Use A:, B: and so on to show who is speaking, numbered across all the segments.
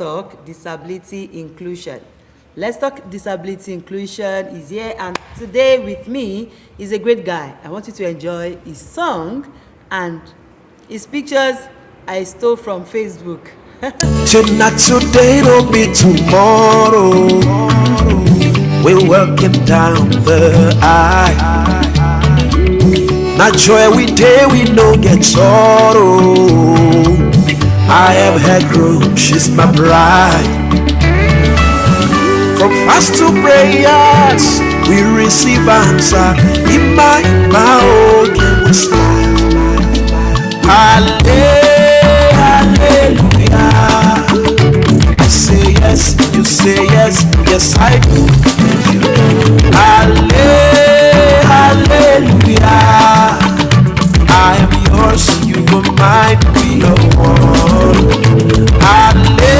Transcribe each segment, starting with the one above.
A: Talk Disability Inclusion. Let's Talk Disability Inclusion is here, and today with me is a great guy. I want you to enjoy his song and his pictures I stole from Facebook.
B: Not today, don't be tomorrow. We're working down the aisle. Not joy we day, we no get sorrow. I am her groom, she's my bride. From fast to prayers, we receive answer. In my okay, we smile. Hallelujah. I say yes, you say yes, yes I do. Hallelujah. I am yours, you are mine, we are one. Hallelujah.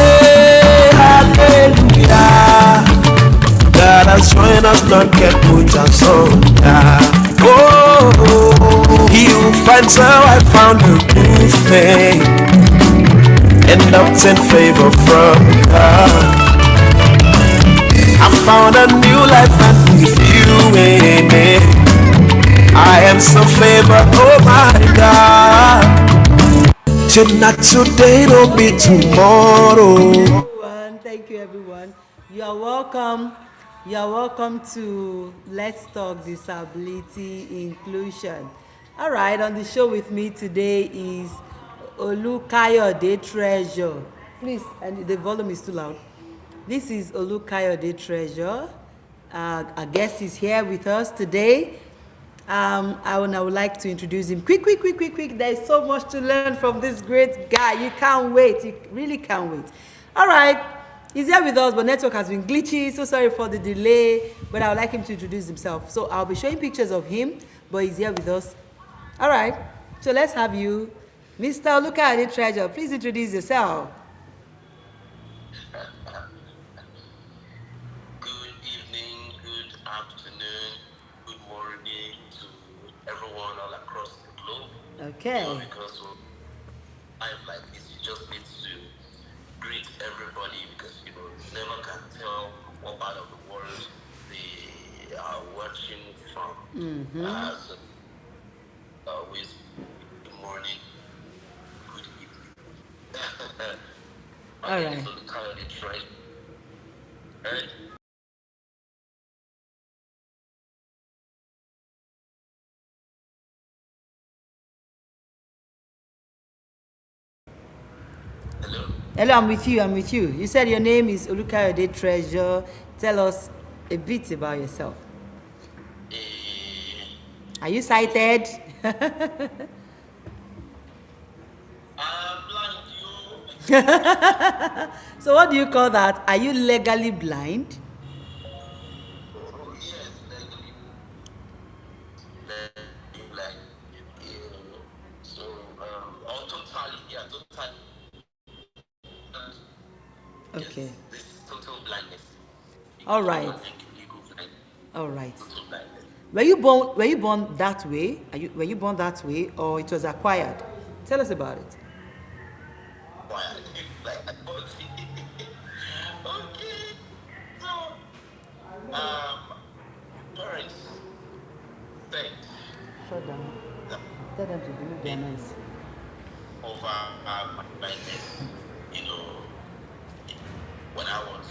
B: God has joined us, not kept put us under. Oh, he who finds her, I found a new thing, and obtain favor from God. I found a new life and with you in it, I am so favored, oh my God. Not today, don't be tomorrow.
A: Thank you, everyone. You are welcome. You are welcome to Let's Talk Disability Inclusion. All right, on the show with me today is Olukayode Treasure. Please, and the volume is too loud. This is Olukayode Treasure. Our guest is here with us today. I would like to introduce him. Quick. There is so much to learn from this great guy. You can't wait. You really can't wait. All right. He's here with us, but network has been glitchy. So sorry for the delay, but I would like him to introduce himself. So I'll be showing pictures of him, but he's here with us. All right. So let's have you, Mr. Olukayode Treasure. Please introduce yourself.
C: Good evening, good afternoon, good morning to everyone all across the globe.
A: Okay.
C: Because I'm like this, you just need to greet everybody because you never can tell what part of the world they are watching from. So always good morning, good evening.
A: All right.
C: So the color they try. Right? Hello.
A: Hello, I'm with you. You said your name is Olukayode Treasure. Tell us a bit about yourself. Are you sighted?
C: I'm blind, you.
A: So what do you call that? Are you legally blind?
C: Oh, yes, legally. Blind. So, totally, yeah, totally.
A: Okay.
C: Yes, this is total blindness.
A: All right.
C: Legal blindness.
A: All right.
C: Total blindness.
A: Were you born that way? Were you born that way, or it was acquired? Tell us about it.
C: Why? Like, okay. So, parents said
A: Shut down. Tell them to remove their noise.
C: over my blindness, when I was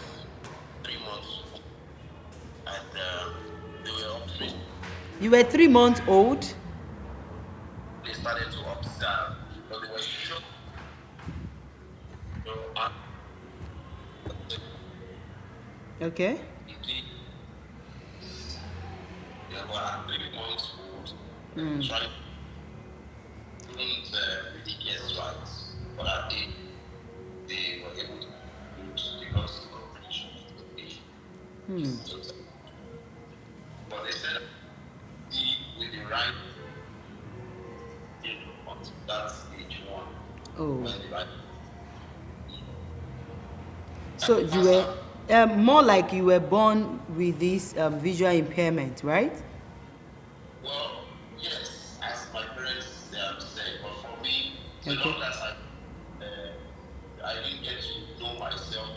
C: 3 months old, and they were observing.
A: You were 3 months old?
C: They started to observe, but they were shocked.
A: Okay.
C: They were 3 months old, trying to really get right, but I think they were able to use because of competition. But they said with the right that's stage 1.
A: Oh.
C: When the right.
A: So you were more like you were born with this visual impairment, right?
C: Well, yes, as my parents said, but for me, so
A: Okay.
C: long as I didn't get to know myself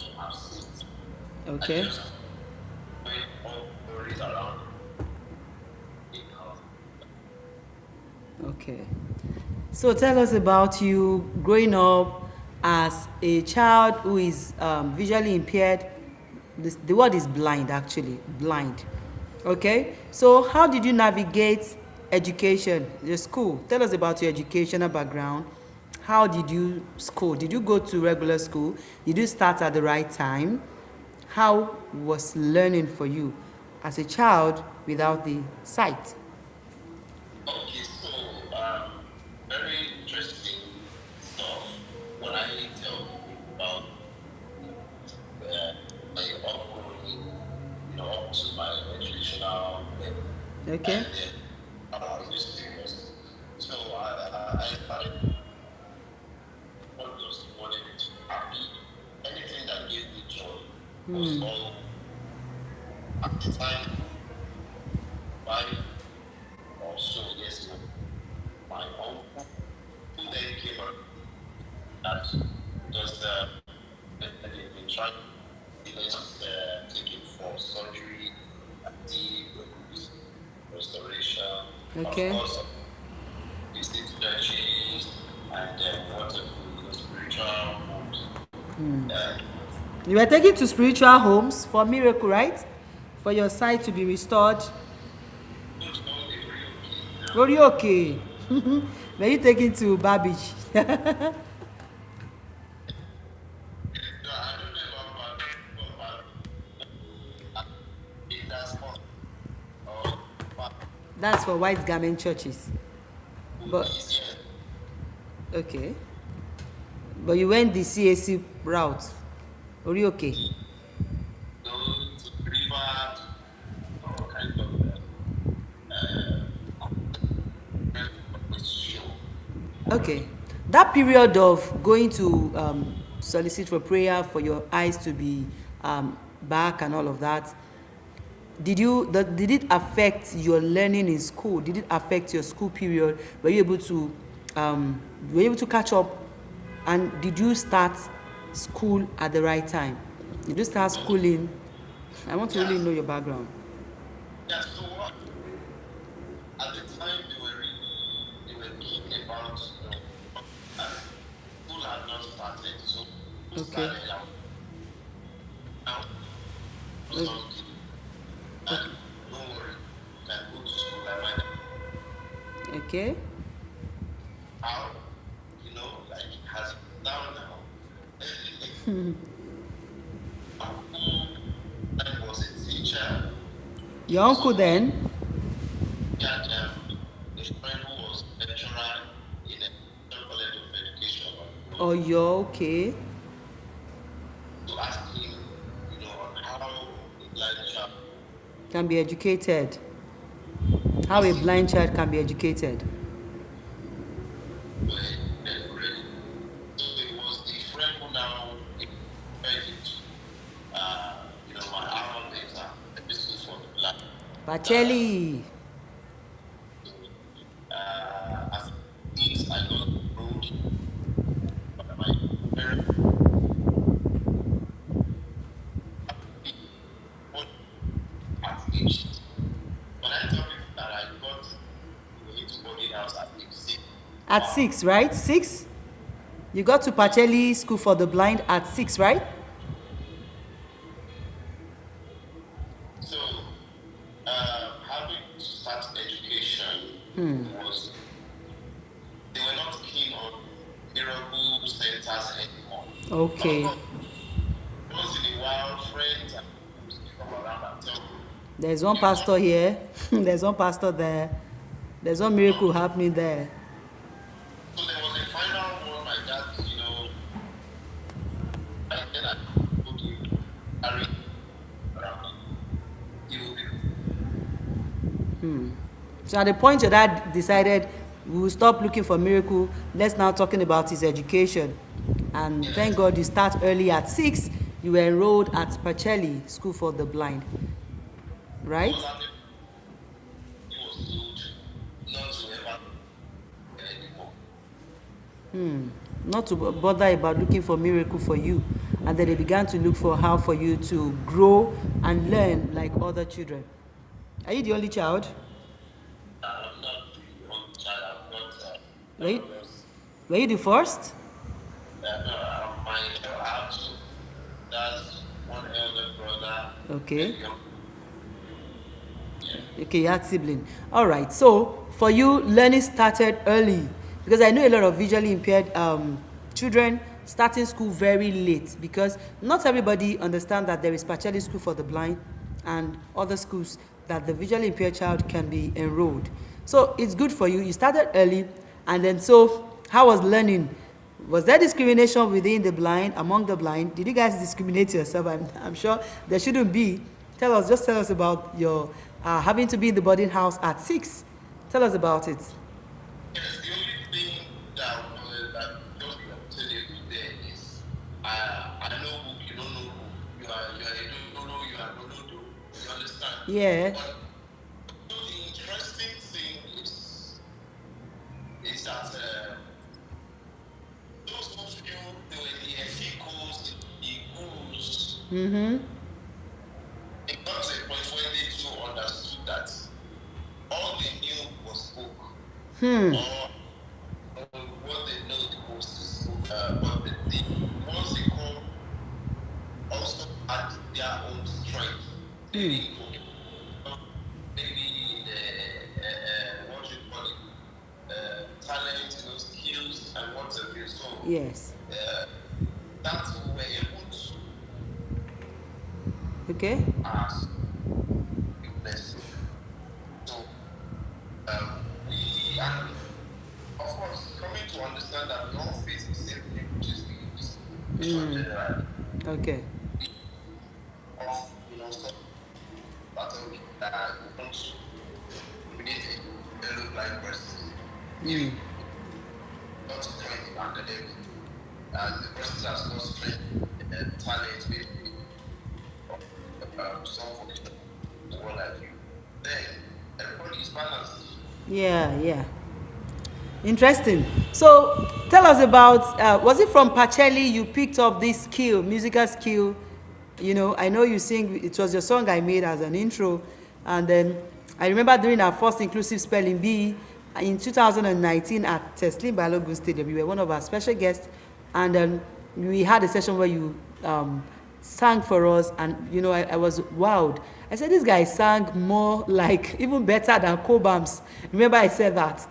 C: I
A: Okay.
C: just went all worries around it.
A: Okay. So tell us about you growing up as a child who is visually impaired. The word is blind, actually, blind. Okay. So how did you navigate education, your school? Tell us about your educational background. How did you school? Did you go to regular school? Did you start at the right time? How was learning for you as a child without the sight?
C: Okay, so very interesting stuff. When I tell people about my upbringing, up to my educational level,
A: Okay.
C: and then I was serious. So I started not just wanting to happy. Anything that gave me joy was all at the time 5 or so years old. My uncle who then came up that just they've been trying taking for surgery, deep restoration, of
A: Okay.
C: course, visit churches and what spiritual homes. Uh,
A: You were taken to spiritual homes for miracle, right? For your sight to be restored.
C: those all the very okay now.
A: Glory, okay. Were you taken to Babbage?
C: No, I don't know about if that's possible or what
A: That's for white garment churches. But
C: is here.
A: okay. But you went the CAC route. Glory, okay.
C: Go to the river, all kinds of show.
A: Okay. That period of going to solicit for prayer for your eyes to be back and all of that, did it affect your learning in school? Did it affect your school period? Were you able to catch up? And did you start school at the right time? Did you start schooling? I want to really
C: Yeah,
A: know your background.
C: yeah. So what? At the time they were keen about school had not started, so school
A: Okay.
C: started out now. Was
A: O-
C: not keen. And don't worry, you can go to school. I might
A: Okay.
C: how like it has down now. Uncle I was a teacher
A: Your
C: in
A: uncle
C: some
A: then?
C: yeah, a friend who was lecturer in a college of education.
A: Oh, you're okay.
C: To ask him, on how a blind child
A: Can be educated. How a
C: was
A: blind child can be educated.
C: were already. So it was the friend who now invited into, my alma mater, the school for the blind. Uh,
A: Pacelli.
C: as things I got told by my parents at age. When I tell people that I got into boarding house at age 6,
A: At
C: wow.
A: 6, right? 6? You got to Pacelli School for the Blind at 6, right?
C: So, having to start education was, they were not keen on miracle centers anymore.
A: Okay.
C: Once in a while, friends and used to come around and tell me,
A: There's one pastor here. There's one pastor there. There's one miracle happening there.
C: so there was a final one like that, I said I go to carry around. He will be
A: So at the point your dad decided we will stop looking for miracle, let's now talking about his education. And thank God you start early at 6. You were enrolled at Pacelli School for the Blind, right?
C: was having, he was told not to ever anymore.
A: Not to bother about looking for miracle for you. And and then they began to look for how for you to grow and learn like other children. Are you the only child?
C: I'm not the only child. I've got
A: Were you,
C: others.
A: were you the first?
C: My I have two. That's one elder brother
A: Okay.
C: and young.
A: Okay, you had sibling. All right. So for you, learning started early because I know a lot of visually impaired children starting school very late because not everybody understand that there is partially school for the blind and other schools that the visually impaired child can be enrolled. So it's good for you. You started early, and then so how was learning? Was there discrimination within the blind, among the blind? Did you guys discriminate yourself? I'm sure there shouldn't be. Just tell us about your having to be in the boarding house at 6. Tell us about it.
C: Yes, the only thing that just tell you there is I know book, you don't know book. You are a don't know, you are no do. You understand?
A: Yeah.
C: But the interesting thing is that those who feel they were the ethicals, the gurus,
A: Mm-hmm.
C: it got to a point when they too understood that all they knew was book. Or what they know the most is book. But the ones they come also had their own strength. Maybe what you call it, talent, skills, and what have you. So
A: Yes.
C: that's what we're able to
A: Okay.
C: ask weakness. So we and of course coming to understand that we all face the same thing, which is the general
A: Okay.
C: of so that's okay that we want to create a yellow blind person. If not to join the academic and the person has no strength and talent, maybe some vocation, one like you, then everybody is balanced.
A: Yeah. Interesting. So tell us about was it from Pacelli you picked up this skill, musical skill? I know you sing. It was your song I made as an intro, and then I remember during our first inclusive spelling bee in 2019 at Teslim Balogun Stadium. You were one of our special guests, and then we had a session where you sang for us, and I was wowed. I said this guy sang more like even better than Cobams. Remember I said that.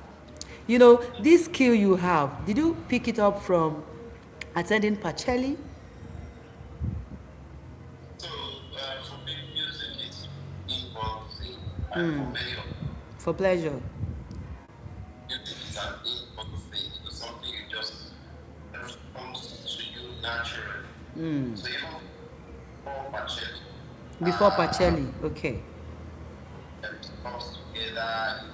A: This skill you have, did you pick it up from attending Pacelli?
C: So for big music, it's involved thing, and for many of
A: For pleasure.
C: music is an involved thing. It's something you just comes to you naturally. So even before Pacelli,
A: Before Pacelli, okay.
C: it comes together,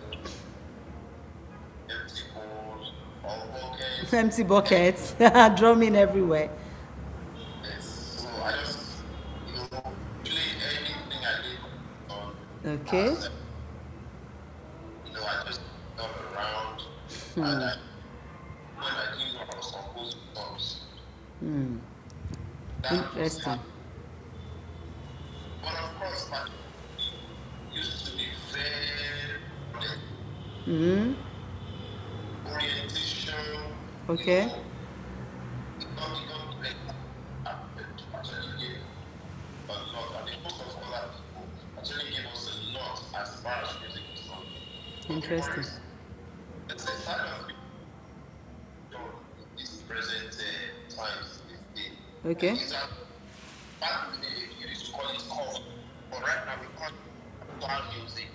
C: empty balls, or buckets.
A: Empty buckets, drumming everywhere.
C: Yes. So I just, play anything I did on.
A: Okay.
C: I just got around, and when I didn't know I was composing songs. That was
A: Interesting.
C: hard. But of course, my used to be very orientation.
A: Okay.
C: It got like actually gave a lot. I mean, most of other people actually gave us a lot as far as music is concerned.
A: Interesting.
C: Let's say part of this present times this day.
A: Okay.
C: Is that back in the day you used to call it cover, but right now we call it repertoire music.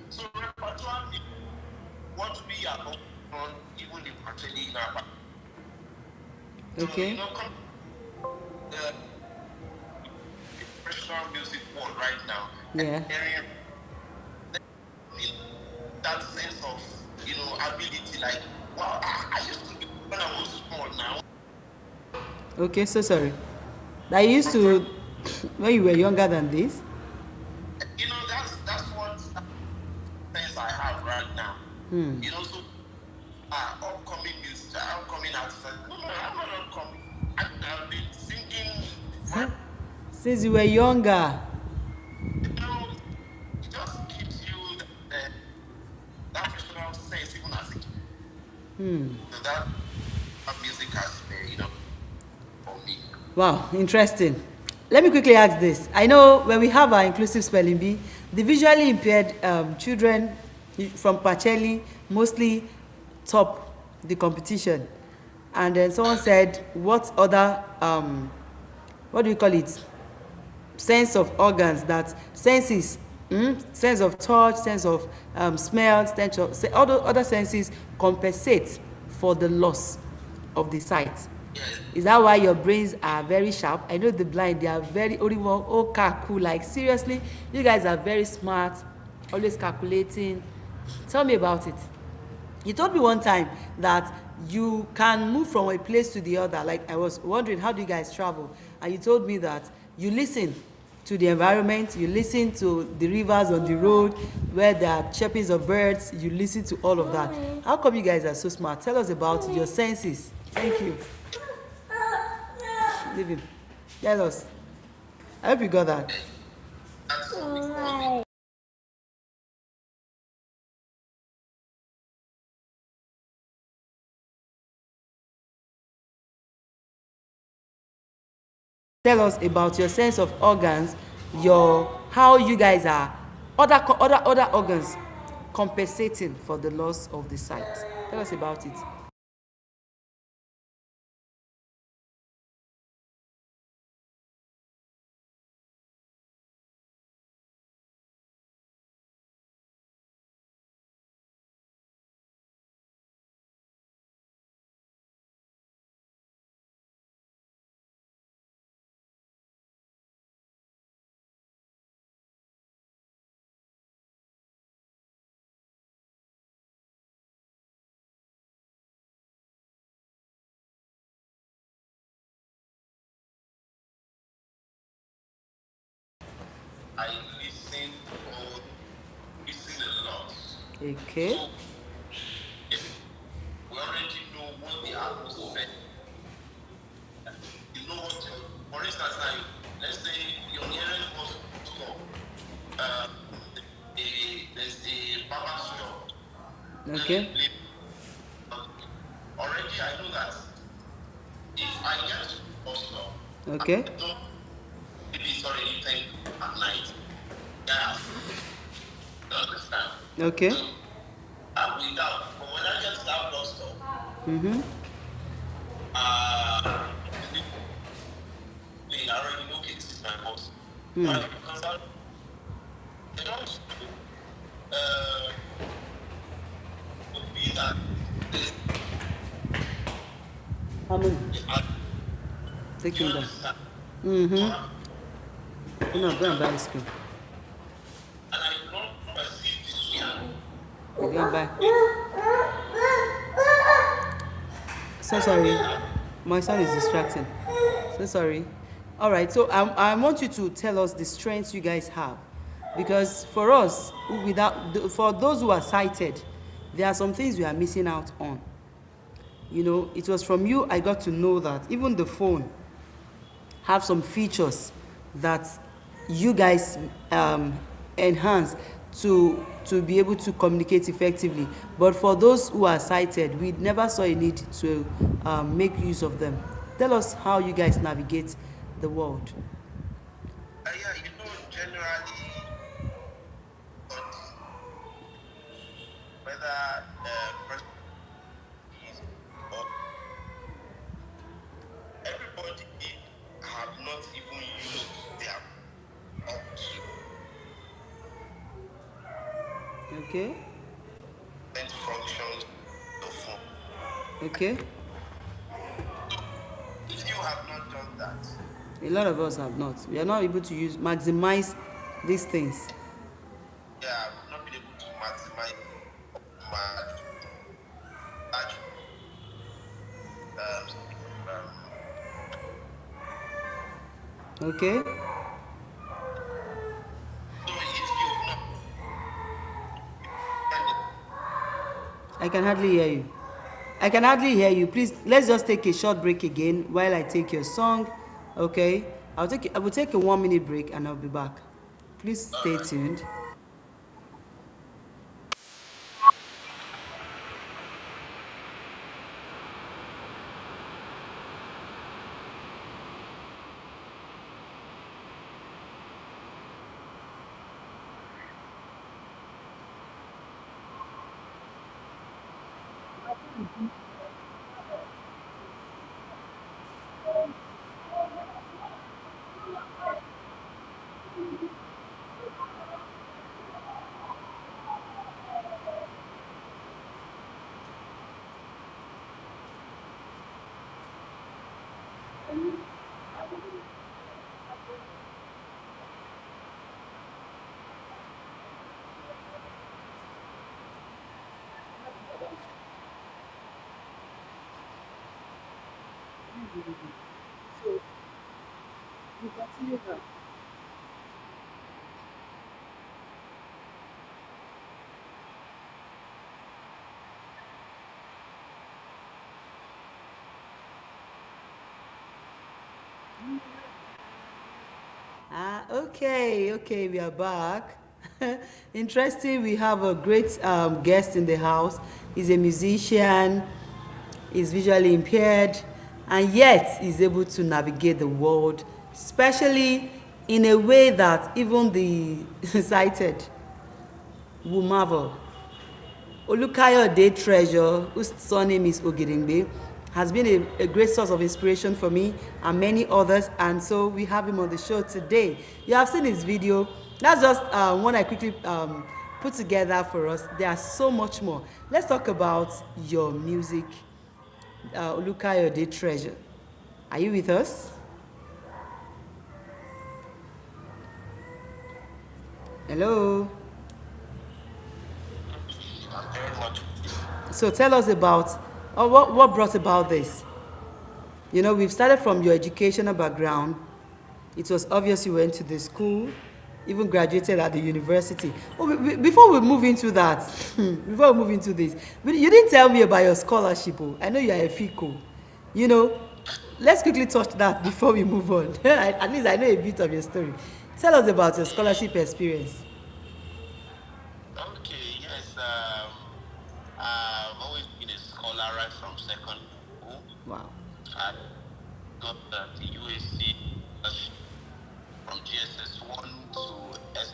C: So repertoire music, what we are on even in actually now.
A: Okay.
C: Come the professional music world right now.
A: Yeah.
C: Hearing that sense of ability, like wow, I used to be when I was small now.
A: Okay, so sorry. I used to, when you were younger than this?
C: That's what sense I have right now. So upcoming artists, no, I'm not upcoming. I've been singing
A: Since you were younger.
C: You know, it just gives you that personal sense, even as a kid. So that music has, for me.
A: Wow, interesting. Let me quickly ask this. I know when we have our inclusive spelling bee, the visually impaired children from Pacheli mostly top the competition. And then someone said, what other, what do you call it? Sense of organs, that senses, sense of touch, sense of smell, sense of, other senses compensate for the loss of the sight. Is that why your brains are very sharp? I know the blind, they are very cool. Like seriously, you guys are very smart, always calculating. Tell me about it. You told me one time that you can move from a place to the other. Like I was wondering, how do you guys travel? And you told me that you listen to the environment, you listen to the rivers on the road where there are chirpings of birds, you listen to all of that. How come you guys are so smart? Tell us about your senses. Thank you. Leave him. Tell us. I hope you got that. Tell us about your sense of organs, your how you guys are other organs compensating for the loss of the sight. Tell us about it.
C: I listen or listen a lot.
A: Okay.
C: So we already know what the atmosphere. You know what? For instance, now let's say your nearest bus stop. Uh, there's a barber shop.
A: Okay.
C: Already, I know that if I get to the bus stop,
A: Okay.
C: I don't maybe it's already 10 at night. Yeah, you understand.
A: Okay.
C: So I'm without. But when I get to that bus stop, uh, they already know okay, this is my bus. Why? Because they don't uh, would be that
A: How many?
C: I
A: Take him down.
C: understand.
A: No, go and buy ice cream.
C: And I don't perceive this fear.
A: You go and buy. So sorry. My son is distracting. So sorry. All right. So I want you to tell us the strengths you guys have, because for us, for those who are sighted, there are some things we are missing out on. You know, it was from you I got to know that even the phone have some features that you guys enhance to be able to communicate effectively. But for those who are sighted, we never saw a need to make use of them. Tell us how you guys navigate the world.
C: Yeah, generally, but whether person is or everybody have not even used their option
A: Okay.
C: and functions of phone.
A: Okay.
C: If you have not done that,
A: A lot of us have not. We are not able to maximize these things.
C: yeah, I've not been able to maximize my
A: Okay.
C: so if you've not
A: I can hardly hear you. I can hardly hear you. Please, let's just take a short break again while I take your song. Okay. I will take a 1 minute break and I'll be back. Please
C: All
A: stay
C: right.
A: tuned. Okay, we are back. Interesting, we have a great guest in the house. He's a musician, he's visually impaired, and yet he's able to navigate the world, especially in a way that even the sighted will marvel. Olukayode Treasure, whose surname is Ogedengbe, has been a great source of inspiration for me and many others, and so we have him on the show today. You have seen his video. That's just one I quickly put together for us. There are so much more. Let's talk about your music, Olukayode Treasure. Are you with us? Hello.
C: I'm very much.
A: So tell us about, or what brought about this? You know, we've started from your educational background. It was obvious you went to the school, even graduated at the university. Oh, before we move into that, before we move into this, you didn't tell me about your scholarship. Oh. I know you are a FICO. You know, let's quickly touch that before we move on. At least I know a bit of your story. Tell us about your scholarship experience.
C: Okay, yes. I've always been a scholar right from secondary school.
A: Wow.
C: I got the UAC from GSS 1 to S,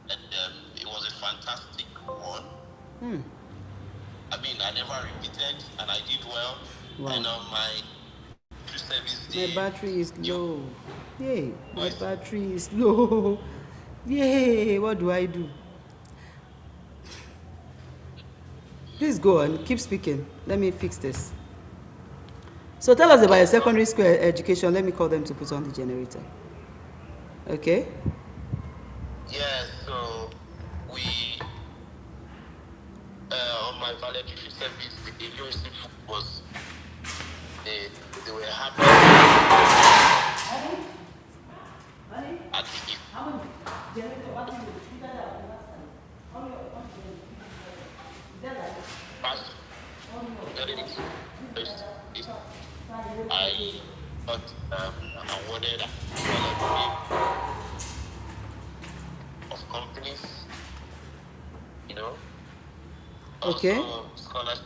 C: and it was a fantastic one. I mean, I never repeated, and I did well.
A: Wow.
C: And on my service
A: My
C: day,
A: battery is low. Yay, my battery is low. Yay, what do I do? Please go on, keep speaking. Let me fix this. So tell us about your secondary school education. Let me call them to put on the generator. Okay?
C: yeah, so we, on my valedictory service, the UAC was, they were happy at the past. I got awarded of companies, you know.
A: Okay.
C: Also, scholarship,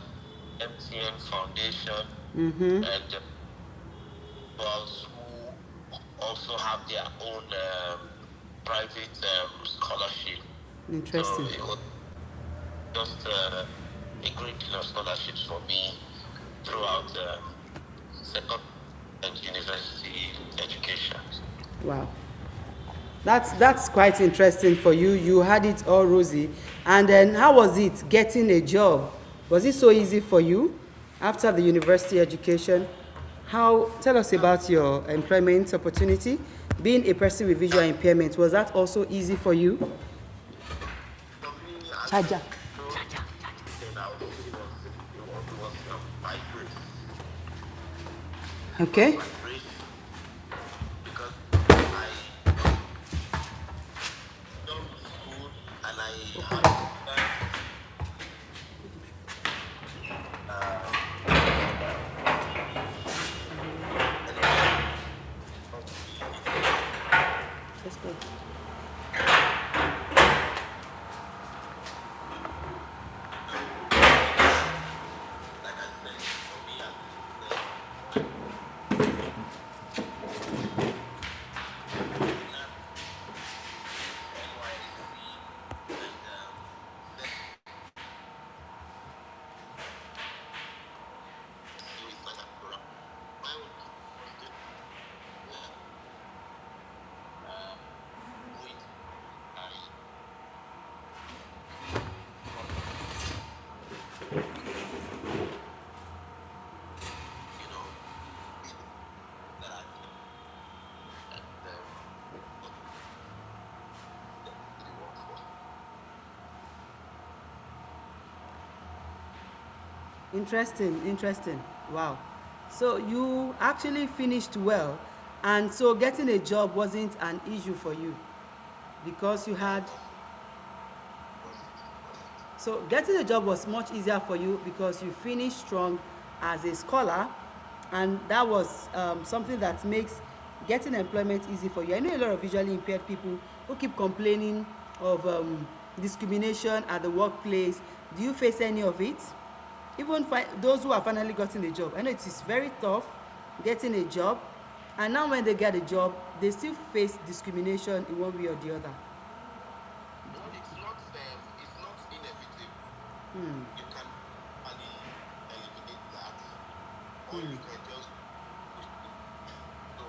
C: MTN Foundation,
A: Mm-hmm.
C: and those who also have their own private scholarship.
A: Interesting.
C: So it was just a great deal of scholarships for me throughout second and university education.
A: Wow. That's quite interesting for you. You had it all rosy. And then how was it getting a job? Was it so easy for you after the university education? Tell us about your employment opportunity. Being a person with visual impairment, was that also easy for you?
C: For me, I
A: Charger.
C: then I would say it was by grace.
A: Okay.
C: By grace, because I done school and I had
A: Let's go.
C: Like I said, for me, as I said, I began with NYSC and then with Sakura. My own was just um, going to I from you know that I did and what the workforce.
A: Interesting, interesting. Wow. So you actually finished well, and so getting a job wasn't an issue for you because you
C: No,
A: had.
C: it wasn't. It wasn't.
A: So getting a job was much easier for you because you finished strong as a scholar, and that was something that makes getting employment easy for you. I know a lot of visually impaired people who keep complaining of discrimination at the workplace. Do you face any of it? Even those who have finally gotten a job, I know it is very tough getting a job, and now when they get a job, they still face discrimination in one way or the other.
C: No, it's not inevitable.
A: Hmm.
C: You can only eliminate that, or
A: Hmm.
C: you can just push it. So,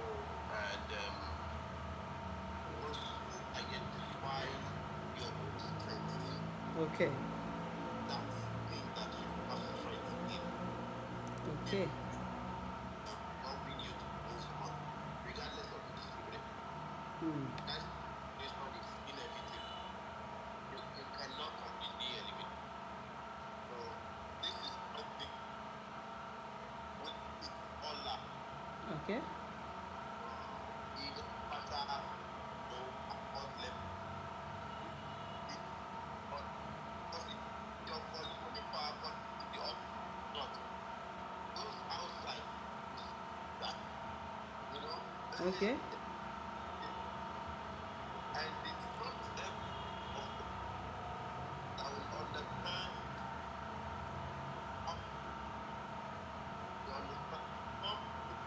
C: and once you identify your own strengths,
A: Okay.
C: that thing that you have strength in, then
A: Okay.
C: you helping you to move on, regardless of the discrimination.
A: Hmm.
C: That discrimination is inevitable. You cannot completely eliminate. So this is something we all lack.
A: Okay.
C: It doesn't matter, at what level it is, but because your colleague power can be not those outside will see that, you know,
A: Okay.
C: and it's not every of them that will understand how you understand. Some people,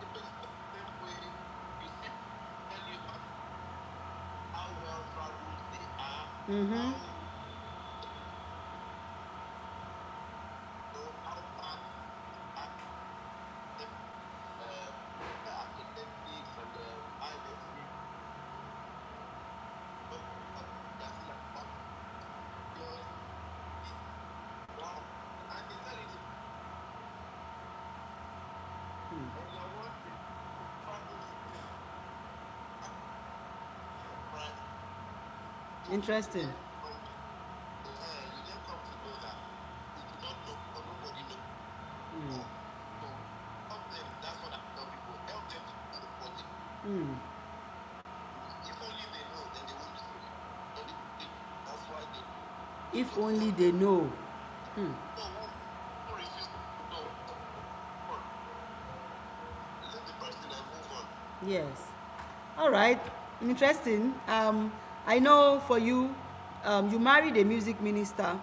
C: it's the same way you see tell you about how well traveled they are,
A: Mm-hmm.
C: how how far they are in academics and INFC, but they're still like, oh, yours is wow. And they tell you this, and you're wondering, travel right? So
A: Interesting.
C: you then come to know that you do not know or nobody knows.
A: Hmm.
C: Oh, so help them. That's what I tell people. Help them to know what they
A: Hmm.
C: if only they know, then they won't listen. But if they, that's why they
A: If
C: just
A: only
C: tell
A: they
C: them.
A: know. Hmm.
C: No, who refuse to know? Come on, leave the person and move on.
A: Yes. All right. Interesting. I know for you, you married a music minister.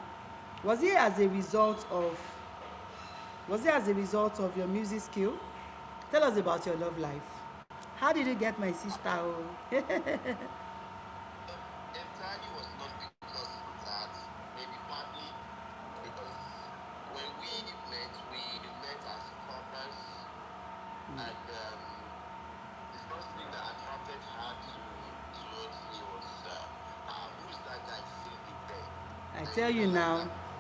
A: Was it as a result of was it as a result of your music skill? Tell us about your love life. How did you get my sister? Oh?
C: Entirely was not because of that. Maybe partly because when we met as scholars, and the first thing that attracted her towards me was who's that guy singing there?
A: I
C: And
A: tell you
C: like
A: now.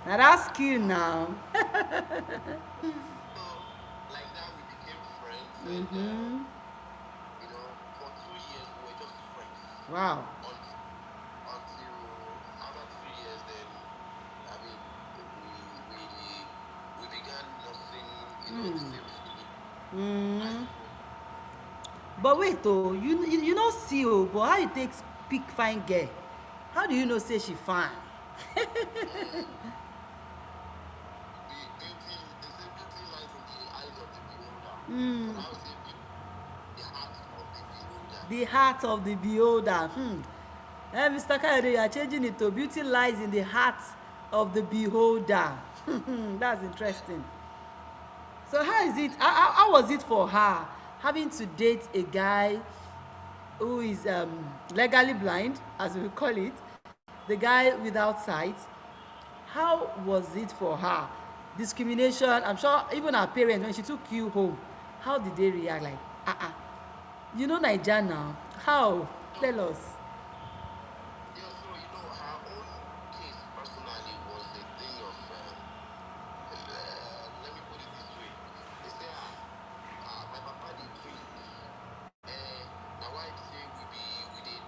C: that,
A: I'd ask you
C: uh,
A: now.
C: so like that we became friends, and
A: Mm-hmm.
C: for 2 years we were just friends
A: Wow.
C: until after 2 years, then I mean we began nursing, the
A: Mm.
C: same feeling. I
A: Mm.
C: spoke.
A: But wait, oh, you know see oh, but how you take pick fine girl? How do you know say she fine?
C: Mm, they say beauty lies in the eyes of the beholder, but
A: Mm.
C: I would say beauty in the heart of the beholder.
A: The heart of the beholder. Mr. Kayode, you are changing it to beauty lies in the heart of the beholder. That's interesting. So how is it? How was it for her having to date a guy who is legally blind, as we call it, the guy without sight? How was it for her? Discrimination. I'm sure even her parents, when she took you home, how did they react? Like, you know Naija now. How? Tell us.
C: Yeah, so her own case personally was a thing of, let me put it this way. They say, my papa did drink. Now why say we did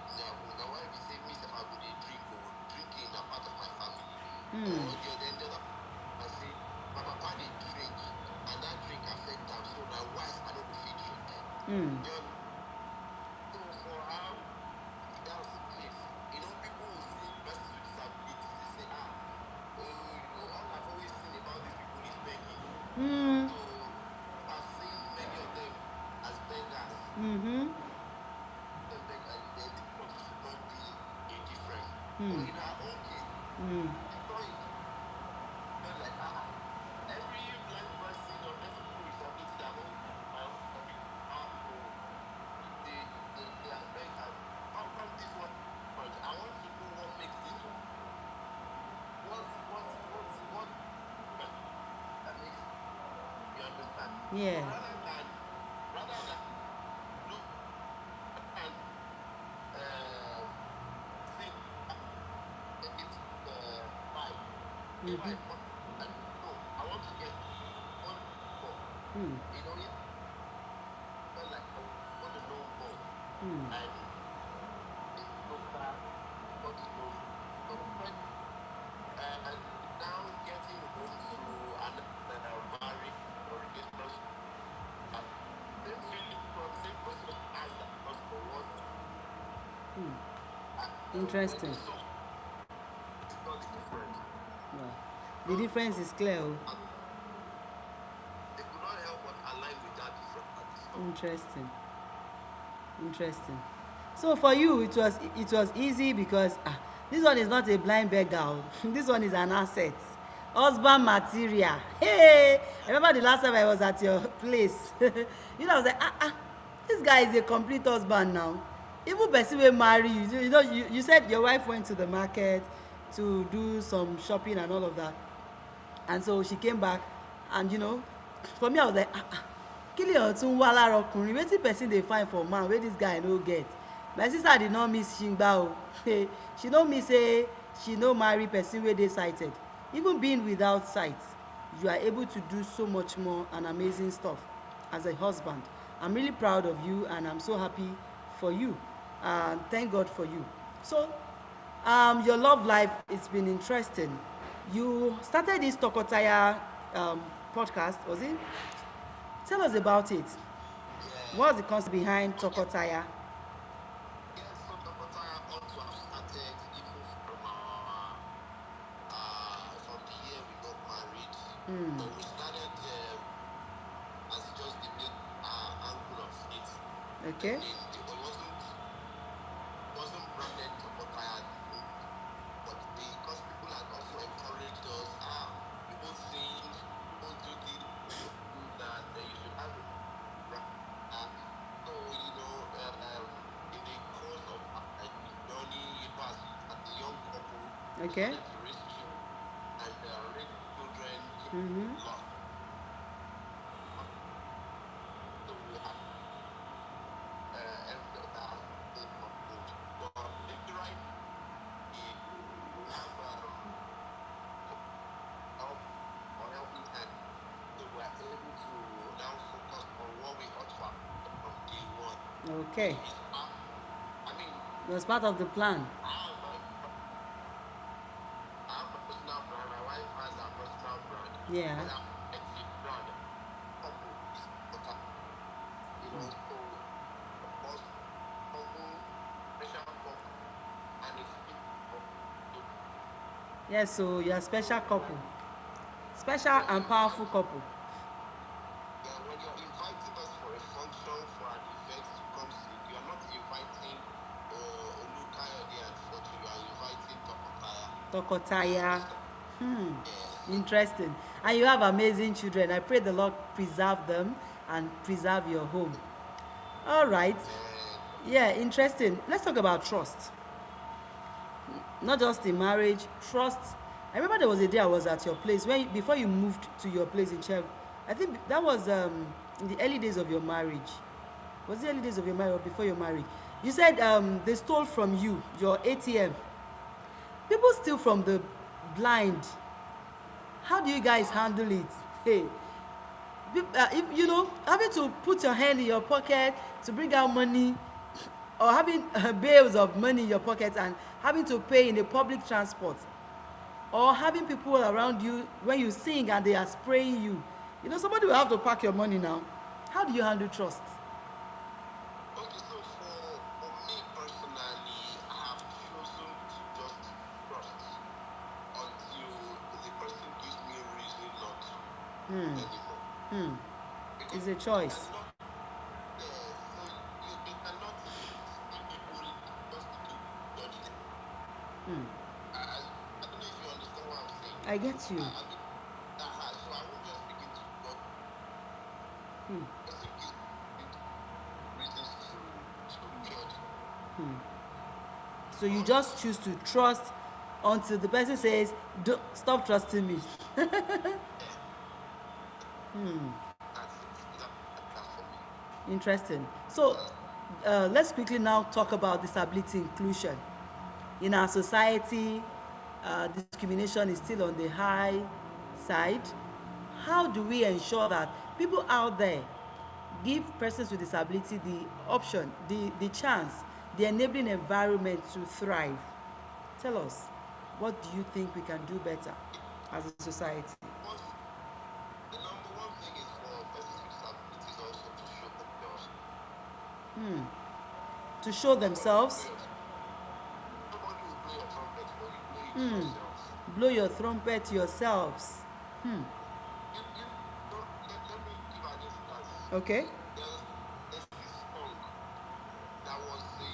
C: now why we say me if I go dey drink or drinking a part of my family. Or the other I say my papa did drink and that drink affect them, so now why I don't go fit drink. So for how that was the case. People will see persons with disabilities, they say, all I've always seen about these people is begging. So I've seen many of them as beggars. Them beggars, the difference should not be a difference. But in our own case, she saw it. But like, every blind person or every people with disability that hold my own topic, they aspect as, how come this one? But I want to know what makes this one. What that makes you understand?
A: Yeah.
C: So rather than look and think it's right. If I no, I want to get one more. It felt like I want to know more. And it's closer, got to know. So and now getting home to another married or relationship, same feeling from same person as that was for what.
A: Interesting.
C: When they saw, it's not the difference.
A: Yeah. The difference is clear.
C: They could not help but align with that difference at this time.
A: Interesting. Interesting. So for you, it was easy because this one is not a blind beggar. This one is an asset. Husband material. Hey, I remember the last time I was at your place. I was like, this guy is a complete husband now. Even person will marry you. You said your wife went to the market to do some shopping and all of that. And so she came back, and for me I was like, kí lèèyàn tún wá lára ọkùnrin, wetin person dey find for man wey this guy no get. My sister did not miss shingba o. She no miss say she no marry person wey dey sighted. Even being without sight, you are able to do so much more and amazing stuff as a husband. I'm really proud of you, and I'm so happy for you, and thank God for you. So your love life, it's been interesting. You started this Tokotaya podcast, was it? Tell us about it. What's the concept behind Tokotaya?
C: Yes, so Tokotaya also have started even from the year we got married. But we started as just the big angle of it.
A: Okay.
C: And it wasn't branded Tokotaya, but because people had also encouraged us, people sing, people do this, do that, you should have it. So, in the course of the journey, as a young couple,
A: Okay.
C: we started to raise children and raise children lot. So we have every other aspect of good. But the right, we have help or helping hand. So we are able to now focus on what we offer from day one.
A: Okay. It was part of the plan.
C: I have my personal brand. My wife has her personal brand.
A: Yeah.
C: But I'm exit brand. Couple is important. So of course, couple, special couple, and it's
A: Yes, so you're a special couple. Special and powerful couple.
C: when you're inviting us for a function, for an event to come see, you are not inviting
A: Tokotaya.
C: Yes.
A: Interesting. And you have amazing children. I pray the Lord preserve them and preserve your home. All right.
C: Amen.
A: Yeah, interesting. Let's talk about trust. Not just in marriage, trust. I remember there was a day I was at your place when before you moved to your place in Chev. I think that was in the early days of your marriage. Was it early days of your marriage or before your marriage? You said they stole from you your ATM. People steal from the blind. How do you guys handle it? Hey, if you know, having to put your hand in your pocket to bring out money, or having bales of money in your pocket and having to pay in a public transport, or having people around you when you sing and they are spraying you. You know, somebody will have to pack your money now. How do you handle trust?
C: Okay, so for me personally, I have chosen to just trust until the person gives me a reason not to anymore. Because
A: It's a
C: you
A: choice.
C: cannot, so you cannot see people just to judge them. I don't know if you understand what I'm saying.
A: I get you.
C: I mean, so I won't just begin to judge the person gives me reasons to judge.
A: So you just choose to trust until the person says, Stop trusting me."
C: Yes, that's it. That's for me.
A: Interesting. So let's quickly now talk about disability inclusion. In our society, discrimination is still on the high side. How do we ensure that people out there give persons with disability the option, the chance, the enabling environment to thrive? Tell us, what do you think we can do better as a society?
C: Once, the number one thing is for persons with disabilities also to show themselves.
A: To show
C: Nobody will
A: themselves,
C: blow your nobody will blow your trumpet for you. Blow it yourselves.
A: blow your trumpet yourselves.
C: You don't, let me give an instance.
A: Okay?
C: There's there's this song that was the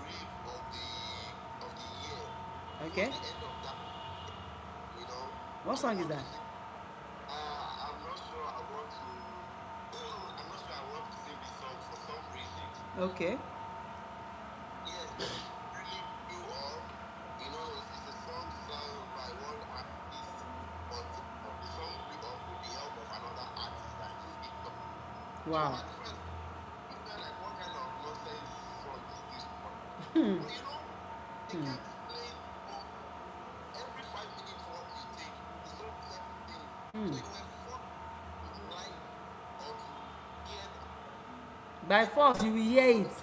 C: rave of the year
A: Okay.
C: towards the end of that. You know,
A: What
C: I don't
A: song is
C: want to
A: that?
C: sing. I'm not sure I want to. I'm not sure I want to sing this song for some reasons.
A: Okay.
C: Yes, but it's really blew up. It's a song sung by one artist, but the song blew up with the help of another artist that is TikTok. So
A: Wow.
C: at first, I felt like, what kind of nonsense song is this one? But they kept playing for every 5 minutes what you take, the song kept playing. So you were forced to like or to hear that.
A: By
C: Every
A: force, you will hear it.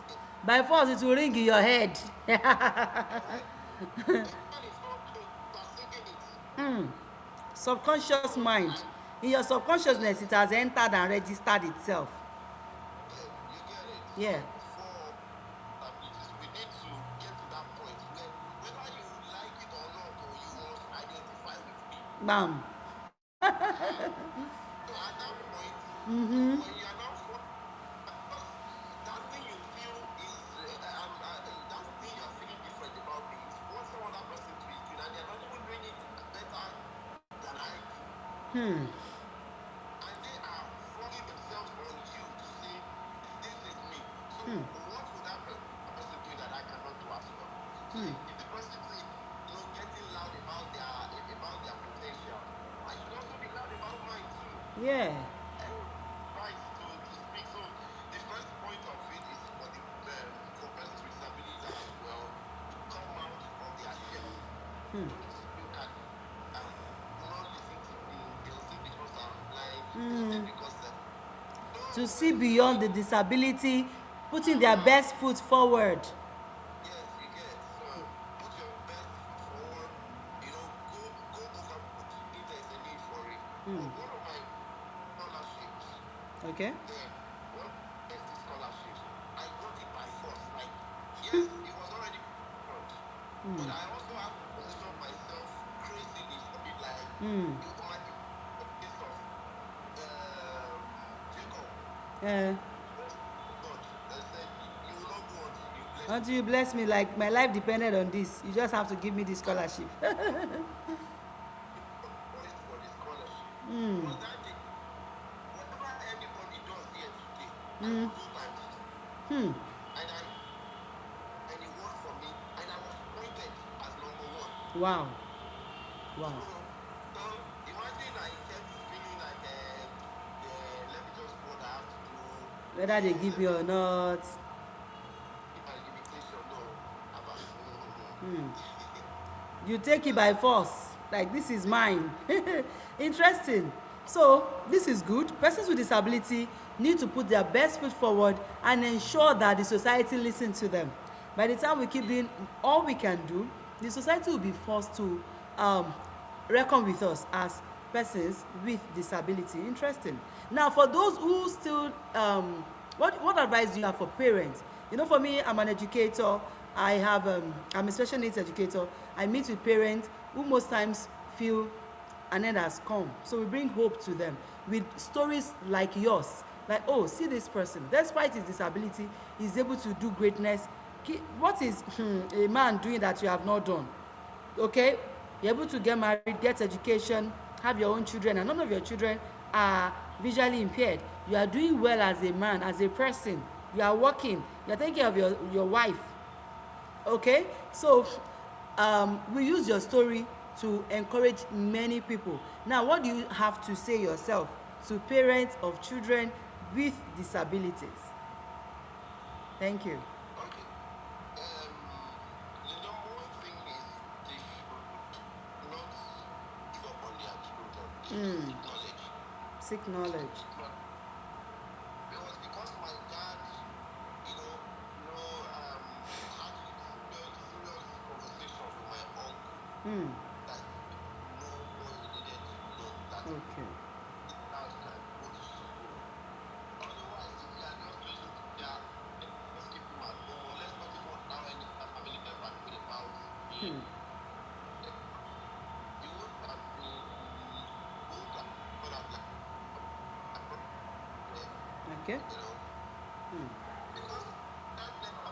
A: By force, it will ring in your head.
C: correct. Even when it's not playing, you are singing it.
A: Subconscious
C: So
A: mind. In your
C: yes,
A: subconsciousness, it has entered and registered itself.
C: yeah, you get it.
A: Yeah.
C: So for abilities, we need to get to that point where whether you like it or not, or you must identify with me.
A: Bam.
C: So at that point, so when you are now because that thing you feel is that thing you are feeling different about me is what some other person too is doing, and they're not even doing it better than I do, and they are flogging themselves on you to say this is me. So what would that person do that I cannot do as well? So if the person is getting loud about their potential, I should also be loud about mine too.
A: Yeah.
C: Right to speak. So the first point of it is for persons with disabilities as well to come out of their shell. Don't look at do not listen to me. They'll say because I'm blind. They'll say because no,
A: To see
C: see,
A: beyond the disability, putting their best foot forward.
C: yes, you get. So put your best foot forward. Go overboard if there's a need for it. One of my scholarships.
A: Okay?
C: Then one ST scholarships, I got it by force. Like, yes, it was already front, but I also have to position myself crazily for it. Like, my case of Jacob,
A: Uh,
C: God, they said, you will not go until you bless
A: Until you bless me, like my life depended on this. You just have to give me the scholarship.
C: Point for the scholarship.
A: Mm.
C: But that day, whatever anybody does here today, I
A: Mm.
C: will do times two.
A: Hmm.
C: And he worked for me, and I was appointed as number one.
A: Wow. Wow.
C: So imagine I kept feeling like, let me just do what I have to do.
A: Whether they give
C: Let
A: me
C: me
A: or not.
C: keep my limitation. No, Abba.
A: Hmm. You take it by force. Like this is mine. Interesting. So this is good. Persons with disability need to put their best foot forward and ensure that the society listens to them. By the time we keep doing all we can do, the society will be forced to um, reckon with us as persons with disability. Interesting. Now, for those who still, what advice do you have for parents? You know, for me, I'm an educator. I'm a special needs educator. I meet with parents who most times feel an end has come. So we bring hope to them with stories like yours. Like, oh, see this person, despite his disability, he's able to do greatness. What is a man doing that you have not done? Okay, you're able to get married, get education, have your own children, and none of your children are visually impaired. You are doing well as a man, as a person. You are working, you're taking care of your wife. Okay, so we use your story to encourage many people. Now, what do you have to say yourself to parents of children with disabilities? Thank you.
C: Okay. The number one thing is they should not give up on their children. They should
A: Mm.
C: seek knowledge.
A: Seek
C: They should
A: knowledge.
C: seek knowledge. Because my dad, had serious conversations with my uncle
A: Mm.
C: that know what he needed to know. That
A: Okay.
C: this child can go to school. Otherwise, if you are just losing to their, let's keep him at home, or let's not even allow any family member to know about him.
A: Hmm.
C: He would have been older, would have like there,
A: Okay.
C: you know,
A: Hmm.
C: because that never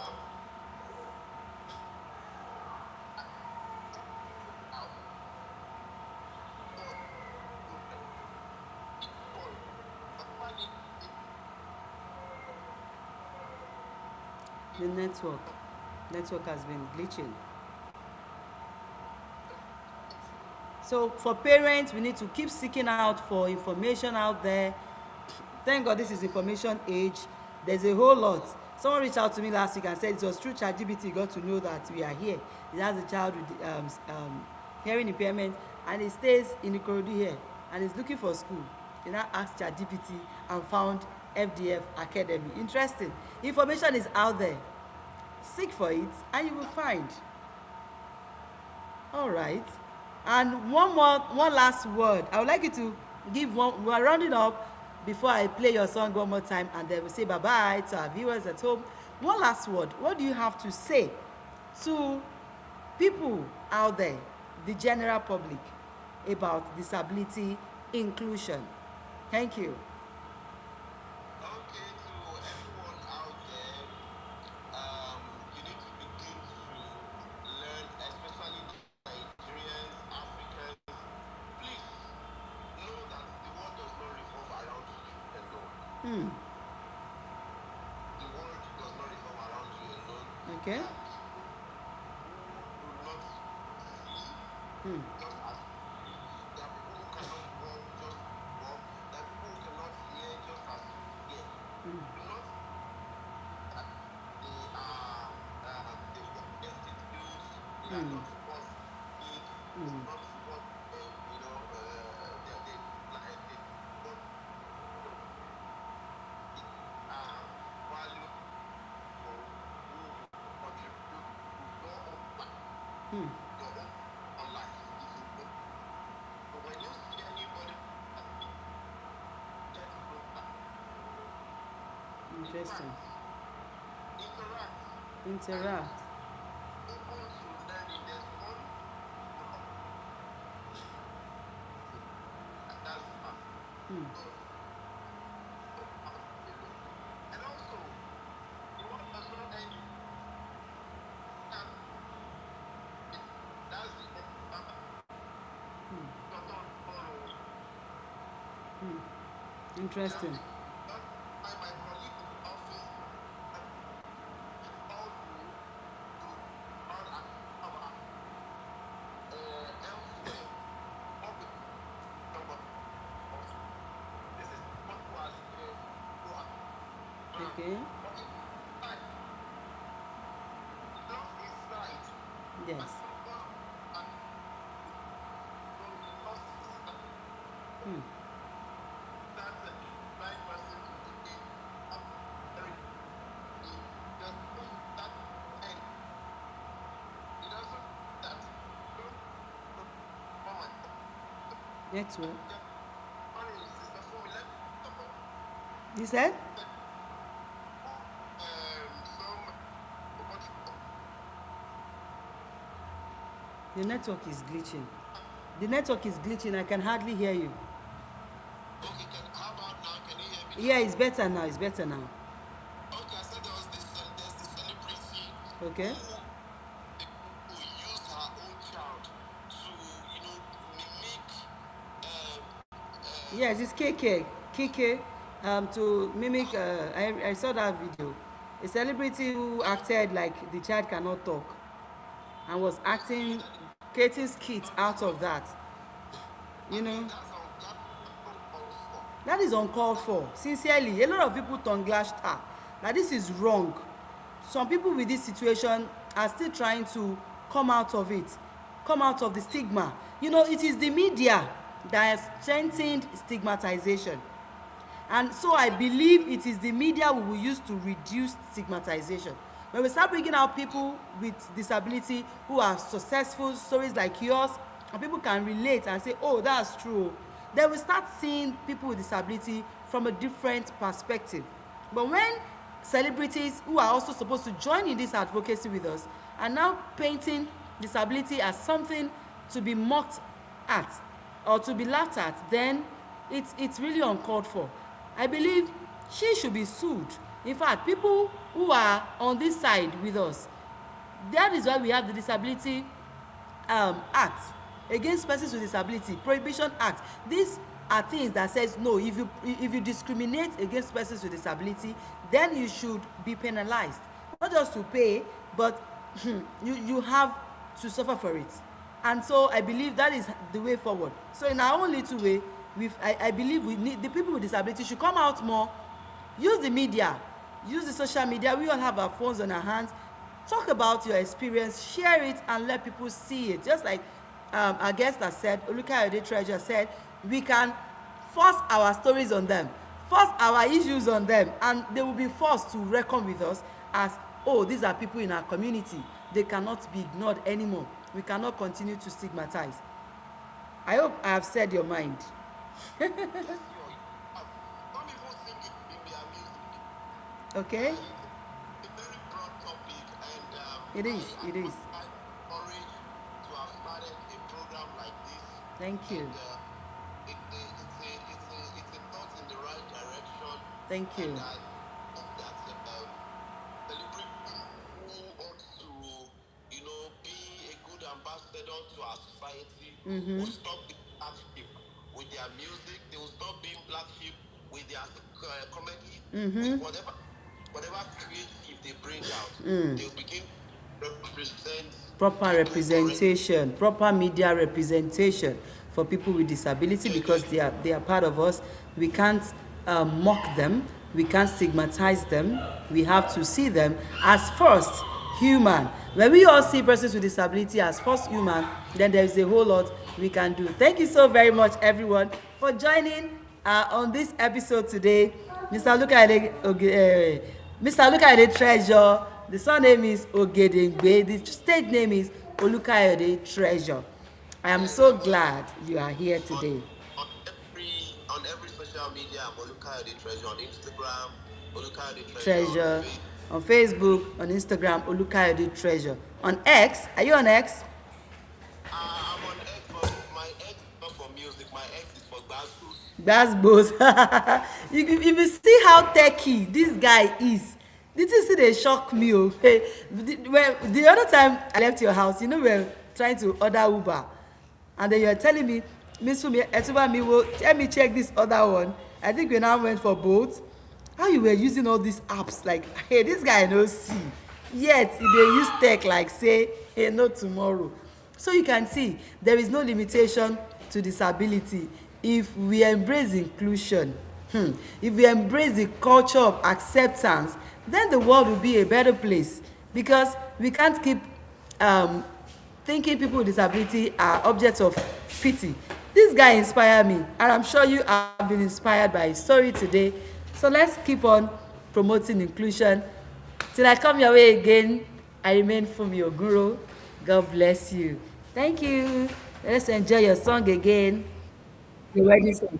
C: happened out. But children, people, somebody
A: The network has been glitching. So for parents, we need to keep seeking out for information out there. Thank God this is information age. There's a whole lot. Someone reached out to me last week and said it was through ChatGPT got to know that we are here. He has a child with hearing impairment, and he stays in Ikorodu here and he's looking for school. He now asked ChatGPT and found FDF Academy. Interesting. Information is out there. Seek for it and you will find. All right. And one last word. I would like you to give one. We are rounding up before I play your song one more time, and then we say bye bye to our viewers at home. One last word. What do you have to say to people out there, the general public, about disability inclusion? Thank you.
C: okay, to everyone out there, you need to begin to learn, especially Nigerians, Africans. Please know that the world does not revolve around you alone.
A: Hmm.
C: The world does not revolve around you alone.
A: Okay.
C: There are people who do not see
A: Hmm.
C: just as you see. There are people who cannot walk just as you walk. There are people who cannot hear just as you hear. Do not that they work destitute, they are not worth it, they are not worth they like they not value who contribute to your own life.
A: Hmm.
C: Your own life is important. So when you see anybody that get closer,
A: Interesting.
C: interact, and
A: Interact.
C: open to learning. There's one that's
A: Hmm.
C: so alone. And also, the world does not end you.
A: Interesting.
C: That's why my colleague in the office called me to on our elsewhere. What we someone else. This is what was who are
A: Okay.
C: but it's like lost his sight. And
A: Yes.
C: someone and so he lost his sight.
A: Hmm.
C: That's a blind person to be very he just that and he doesn't that don't oh my
A: Network.
C: sorry sister for me let
A: You said?
C: some what
A: The network is glitching. The network is glitching. I can hardly hear you.
C: okay can how about now can you hear me now?
A: Yeah, it's better now. It's better now.
C: Okay, I said there was this there's this celebrity
A: Okay.
C: who used her own child to mimic
A: Yes, it's KK. KK. To mimic. I saw that video. A celebrity who acted like the child cannot talk and was acting, creating skits out of that. You
C: I mean
A: know,
C: that's uncalled for.
A: that is uncalled for. Sincerely, a lot of people tongue lashed her. That this is wrong. Some people with this situation are still trying to come out of it, come out of the stigma. You know, it is the media that has strengthened stigmatization. And so I believe it is the media we will use to reduce stigmatization. When we start bringing out people with disability who are successful, stories like yours, and people can relate and say, oh, that's true, then we start seeing people with disability from a different perspective. But when celebrities who are also supposed to join in this advocacy with us are now painting disability as something to be mocked at or to be laughed at, then it's really uncalled for. I believe she should be sued. In fact, people who are on this side with us, that is why we have the Disability Act against persons with disability, Prohibition Act. These are things that says no, if you discriminate against persons with disability, then you should be penalized. Not just to pay, but you have to suffer for it. And so I believe that is the way forward. So in our own little way, I believe we need the people with disability should come out more, use the media, use the social media. We all have our phones on our hands. Talk about your experience, share it, and let people see it. Just like our guest has said, Olukayode Treasure said, we can force our stories on them, force our issues on them, and they will be forced to reckon with us as, oh, these are people in our community. They cannot be ignored anymore. We cannot continue to stigmatize. I hope I have said your mind.
C: Yes, some people sing it in their music.
A: Okay?
C: It's a very broad topic, and
A: It is.
C: I
A: It is.
C: encourage to have started a program like this.
A: Thank you.
C: And it's a thought in the right direction.
A: Thank you.
C: And I hope that celebrities who ought to, be a good ambassador to our society will stop being black sheep with their music. They will stop being black sheep with their comedy, with whatever creative they bring out. They will begin to represent
A: Proper representation, proper media representation for people with disability, because they are part of us. We can't mock them, we can't stigmatize them. We have to see them as first human. When we all see persons with disability as first human, then there is a whole lot we can do. Thank you so very much, everyone, for joining on this episode today. Mr. Olukayode Treasure. The surname is Ogedengbe. The stage name is Olukayode Treasure. I am so glad you are here today.
C: On every social media, I'm Olukayode Treasure. On Instagram, Olukayode
A: Treasure. On Facebook, on Instagram, Olukayode Treasure. On X, are you on X?
C: I'm on X, but my X is not for music. My X is for Glasgow.
A: That's both. If you see how techy this guy is, this is they shock me. Okay, the other time I left your house, we were trying to order Uber, and then you are telling me, Miss Fumi, Etuba, me will let me check this other one. I think we now went for both. How you were using all these apps like, hey, this guy no see, yet e dey use tech like say hey, no tomorrow. So you can see there is no limitation to disability if we embrace inclusion. If we embrace the culture of acceptance, then the world will be a better place, because we can't keep um, thinking people with disability are objects of pity. This guy inspired me, and I'm sure you have been inspired by his story today. So let's keep on promoting inclusion. Till I come your way again, I remain Fumi Oguro. God bless you. Thank you. Let's enjoy your song again. Your wedding song.